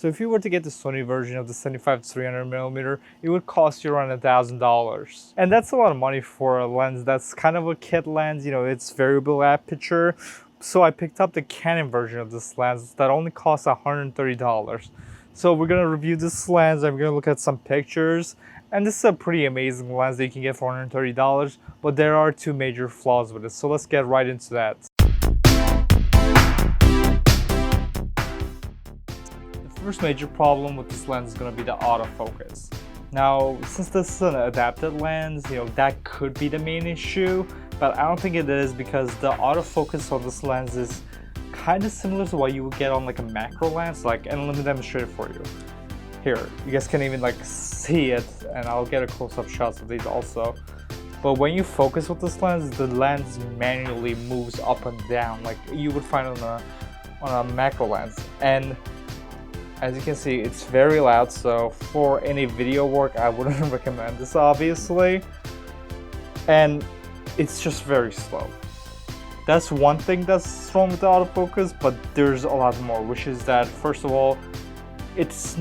So if you were to get the Sony version of the 75-300mm, it would cost you around $1,000. And that's a lot of money for a lens that's kind of a kit lens, you know, it's variable aperture. So I picked up the Canon version of this lens that only costs $130. So we're gonna review this lens, I'm gonna look at some pictures, and this is a pretty amazing lens that you can get for $130, but there are two major flaws with it. So let's get right into that. The first major problem with this lens is gonna be the autofocus. Now, since this is an adapted lens, you know, that could be the main issue, but I don't think it is because the autofocus on this lens is kind of similar to what you would get on like a macro lens, and let me demonstrate it for you. Here, you guys can even like see it, and I'll get a close-up shots of these also. But when you focus with this lens, the lens manually moves up and down like you would find on a macro lens. And as you can see, it's very loud, so for any video work, I wouldn't recommend this obviously. And it's just very slow. That's one thing that's wrong with the autofocus, but there's a lot more, which is that first of all, it's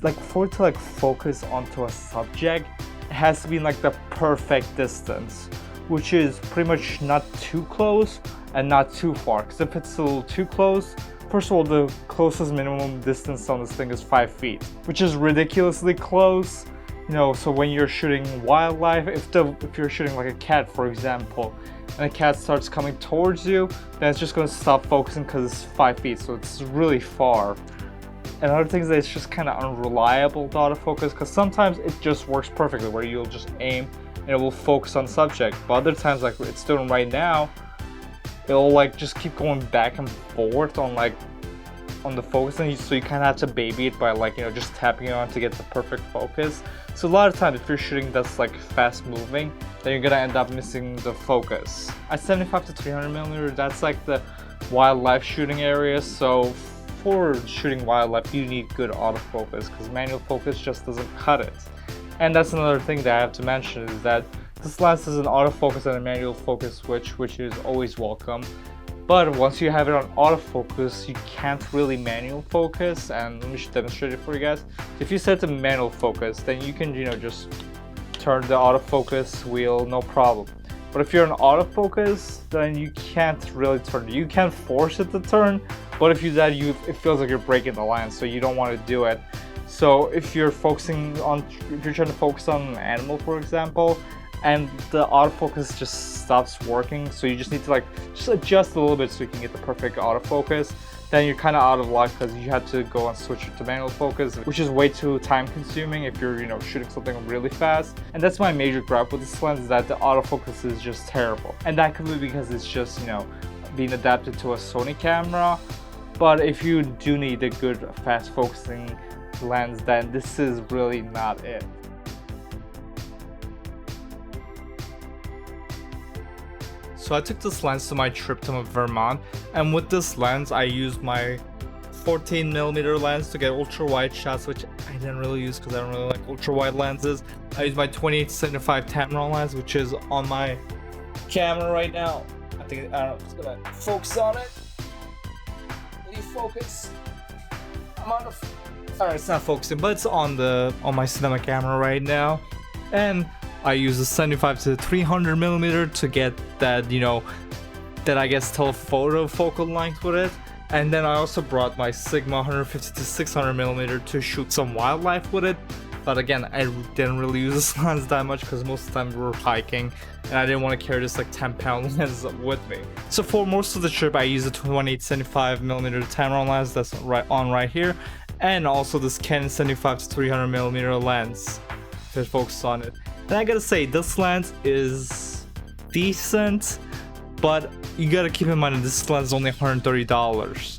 like for it to like focus onto a subject, it has to be in like the perfect distance, which is pretty much not too close and not too far. Because if it's a little too close, first of all, the closest minimum distance on this thing is 5 feet, which is ridiculously close. You know, so when you're shooting wildlife, if you're shooting like a cat, for example, and a cat starts coming towards you, then it's just going to stop focusing because it's 5 feet, so it's really far. And other things that it's just kind of unreliable to autofocus, because sometimes it just works perfectly where you'll just aim and it will focus on the subject, but other times, like it's doing right now, it'll like just keep going back and forth on the focus, and so you kind of have to baby it by like, you know, just tapping it on to get the perfect focus. So a lot of times if you're shooting that's like fast moving, then you're gonna end up missing the focus. At 75-300mm, that's like the wildlife shooting area, so for shooting wildlife you need good autofocus because manual focus just doesn't cut it. And that's another thing that I have to mention, is that this lens is an autofocus and a manual focus switch, which is always welcome. But once you have it on autofocus, you can't really manual focus, and let me just demonstrate it for you guys. If you set to manual focus, then you can, you know, just turn the autofocus wheel, no problem. But if you're in autofocus, then you can't really turn it. You can force it to turn, but if you do that, it feels like you're breaking the lens, so you don't want to do it. So if you're trying to focus on an animal, for example, and the autofocus just stops working, so you just need to like just adjust a little bit so you can get the perfect autofocus, then you're kind of out of luck because you have to go and switch it to manual focus, which is way too time consuming if you're, you know, shooting something really fast. And that's my major gripe with this lens, is that the autofocus is just terrible, and that could be because it's just, you know, being adapted to a Sony camera. But if you do need a good fast focusing lens, then this is really not it. So I took this lens to my trip to Vermont, and with this lens I used my 14mm lens to get ultra wide shots, which I didn't really use because I don't really like ultra wide lenses. I used my 28-75 Tamron lens, which is on my camera right now. I don't know if it's gonna focus on it. Will you focus? I'm on the alright, it's not focusing, but it's on my cinema camera right now. And I use a 75-300mm to get that, you know, that I guess telephoto focal length with it. And then I also brought my Sigma 150-600mm to shoot some wildlife with it. But again, I didn't really use this lens that much because most of the time we were hiking and I didn't want to carry this like 10-pound lens with me. So for most of the trip I used a 28-75mm Tamron lens that's right here, and also this Canon 75-300mm lens to focus on it. And I gotta say, this lens is decent, but you gotta keep in mind that this lens is only $130.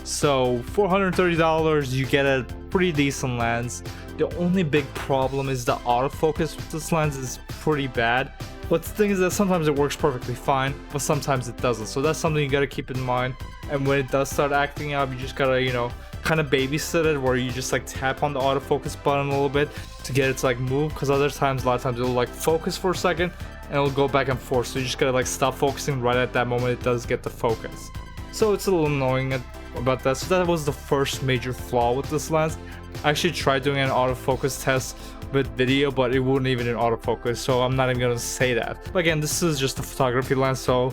So for $130 you get a pretty decent lens. The only big problem is the autofocus with this lens is pretty bad. But the thing is that sometimes it works perfectly fine, but sometimes it doesn't. So that's something you gotta keep in mind. And when it does start acting up, you just gotta, you know, kind of babysit it, where you just like tap on the autofocus button a little bit to get it to like move, because a lot of times it'll like focus for a second and it'll go back and forth, so you just gotta like stop focusing right at that moment it does get the focus. So it's a little annoying about that. So that was the first major flaw with this lens. I actually tried doing an autofocus test with video, but it wouldn't even in autofocus, so I'm not even gonna say that. But again, this is just a photography lens, so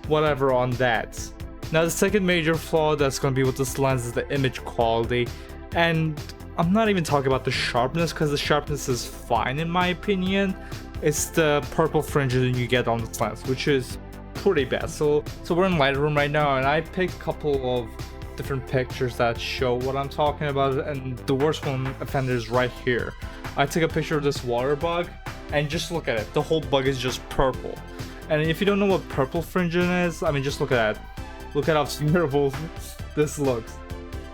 whatever on that. Now the second major flaw that's gonna be with this lens is the image quality, and I'm not even talking about the sharpness, because the sharpness is fine in my opinion. It's the purple fringes you get on this lens, which is pretty bad. So we're in Lightroom right now, and I picked a couple of different pictures that show what I'm talking about, and the worst one offender is right here. I took a picture of this water bug, and just look at it. The whole bug is just purple. And if you don't know what purple fringing is, I mean, just look at that. Look at how terrible this looks.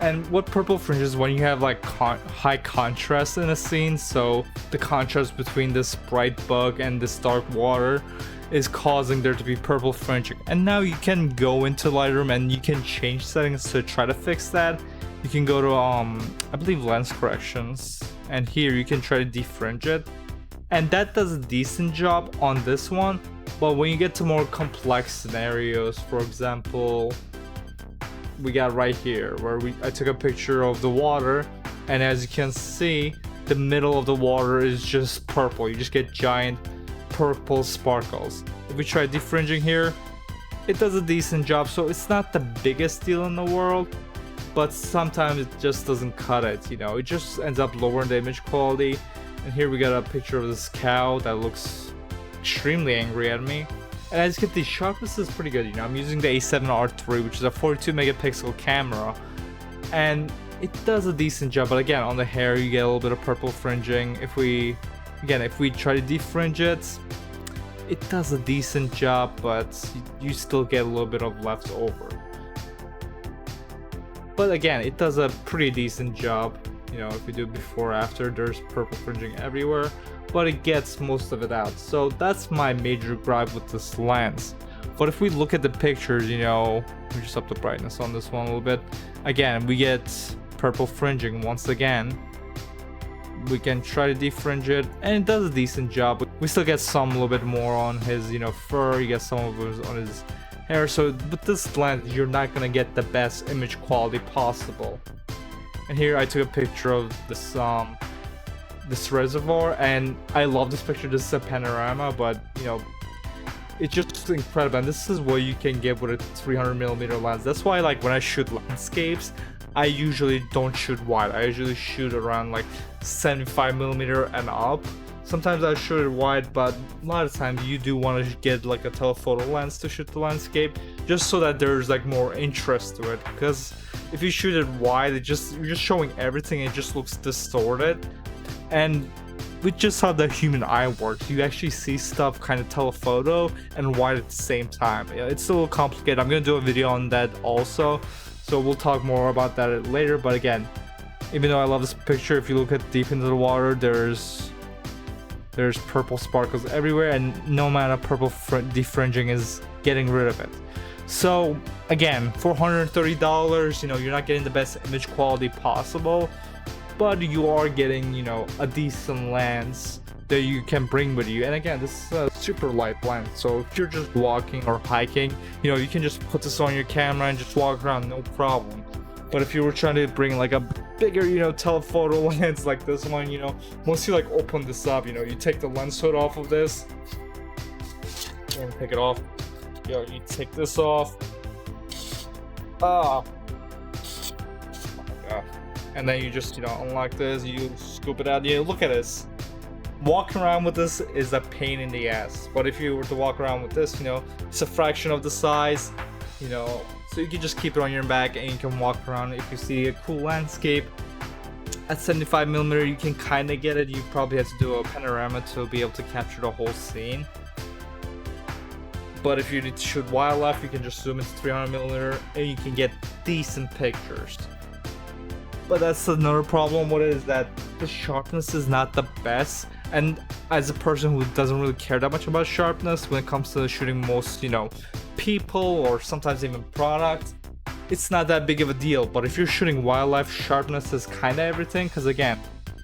And what purple fringes is when you have like high contrast in a scene, so the contrast between this bright bug and this dark water is causing there to be purple fringing. And now you can go into Lightroom and you can change settings to try to fix that. You can go to I believe lens corrections, and here you can try to defringe it, and that does a decent job on this one. But when you get to more complex scenarios, for example, we got right here where I took a picture of the water, and as you can see, the middle of the water is just purple. You just get giant purple sparkles. If we try defringing here, it does a decent job. So it's not the biggest deal in the world, but sometimes it just doesn't cut it, you know. It just ends up lowering the image quality. And here we got a picture of this cow that looks extremely angry at me. And as you can see, the sharpness is pretty good, you know. I'm using the A7R3, which is a 42 megapixel camera, and it does a decent job. But again, on the hair you get a little bit of purple fringing. If we try to defringe it, it does a decent job, but you still get a little bit of left over. But again, it does a pretty decent job. You know, if we do before after, there's purple fringing everywhere, but it gets most of it out. So that's my major gripe with this lens. But if we look at the pictures, you know, we just up the brightness on this one a little bit. Again, we get purple fringing once again. We can try to defringe it, and it does a decent job. We still get some a little bit more on his, you know, fur. You get some of it on his hair. So with this lens, you're not gonna get the best image quality possible. And here I took a picture of this reservoir, and I love this picture. This is a panorama, but you know, it's just incredible. And this is what you can get with a 300mm lens. That's why, like, when I shoot landscapes, I usually don't shoot wide. I usually shoot around like 75mm and up. Sometimes I shoot it wide, but a lot of times you do want to get like a telephoto lens to shoot the landscape, just so that there's like more interest to it. Because if you shoot it wide, you're just showing everything. It just looks distorted. And with just how the human eye works, you actually see stuff kind of telephoto and wide at the same time. It's a little complicated. I'm gonna do a video on that also, so we'll talk more about that later. But again, even though I love this picture, if you look at deep into the water, there's purple sparkles everywhere, and no amount of purple defringing is getting rid of it. So again, for $130, you know, you're not getting the best image quality possible, but you are getting, you know, a decent lens that you can bring with you. And again, this is a super light lens, so if you're just walking or hiking, you know, you can just put this on your camera and just walk around, no problem. But if you were trying to bring like a bigger, you know, telephoto lens like this one, you know, once you like open this up, you know, you take the lens hood off of this and take it off. You know, you take this off. Oh my god. And then you just, you know, unlock this, you scoop it out. Yeah, look at this. Walking around with this is a pain in the ass. But if you were to walk around with this, you know, it's a fraction of the size, you know, so you can just keep it on your back and you can walk around. If you see a cool landscape at 75mm, you can kind of get it. You probably have to do a panorama to be able to capture the whole scene. But if you need to shoot wildlife, you can just zoom into 300mm and you can get decent pictures. But that's another problem with it, is that the sharpness is not the best. And as a person who doesn't really care that much about sharpness when it comes to shooting most, you know, people or sometimes even products, it's not that big of a deal. But if you're shooting wildlife, sharpness is kind of everything. Because again,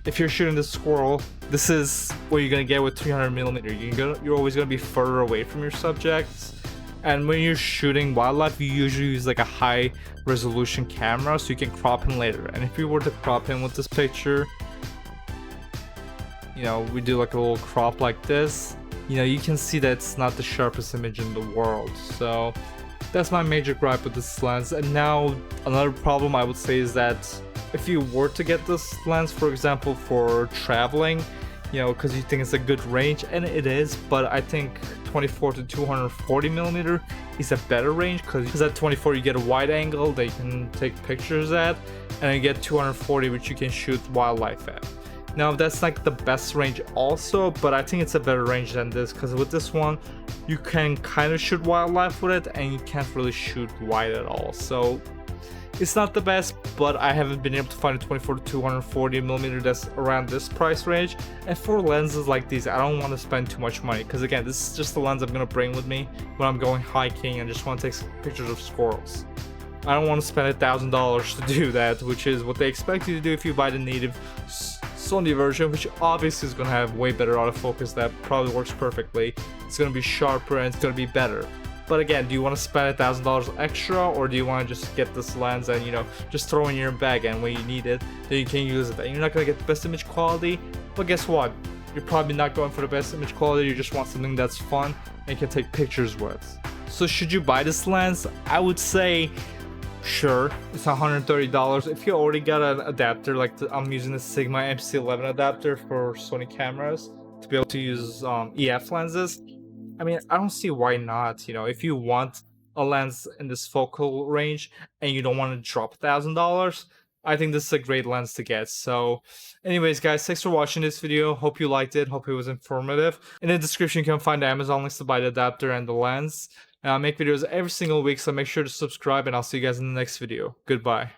if you're shooting the squirrel, this is what you're gonna get with 300mm. You're always gonna be further away from your subjects, And when you're shooting wildlife, you usually use like a high resolution camera so you can crop in later. And if you were to crop in with this picture, you know, we do like a little crop like this, you know, you can see that it's not the sharpest image in the world. So that's my major gripe with this lens. And now another problem I would say is that if you were to get this lens, for example, for traveling, you know, because you think it's a good range, and it is, but I think 24 to 240 millimeter is a better range, because at 24 you get a wide angle that you can take pictures at, and you get 240 which you can shoot wildlife at. Now that's like the best range also, but I think it's a better range than this, because with this one you can kind of shoot wildlife with it and you can't really shoot wide at all. So it's not the best, but I haven't been able to find a 24 to 240 millimeter that's around this price range. And for lenses like these, I don't want to spend too much money, because again, this is just the lens I'm gonna bring with me when I'm going hiking and just want to take pictures of squirrels. I don't want to spend $1,000 to do that, which is what they expect you to do if you buy the native Sony version, which obviously is going to have way better autofocus that probably works perfectly. It's going to be sharper and it's going to be better. But again, do you want to spend $1,000 extra, or do you want to just get this lens and, you know, just throw in your bag, and when you need it, then you can use it? And you're not going to get the best image quality, but guess what? You're probably not going for the best image quality, you just want something that's fun and you can take pictures with. So should you buy this lens? I would say sure, it's $130. If you already got an adapter, like I'm using the Sigma MC11 adapter for Sony cameras to be able to use EF lenses, I mean, I don't see why not. You know, if you want a lens in this focal range and you don't want to drop $1,000, I think this is a great lens to get. So anyways, guys, thanks for watching this video. Hope you liked it. Hope it was informative. In the description, you can find the Amazon links to buy the adapter and the lens. I make videos every single week, so make sure to subscribe, and I'll see you guys in the next video. Goodbye.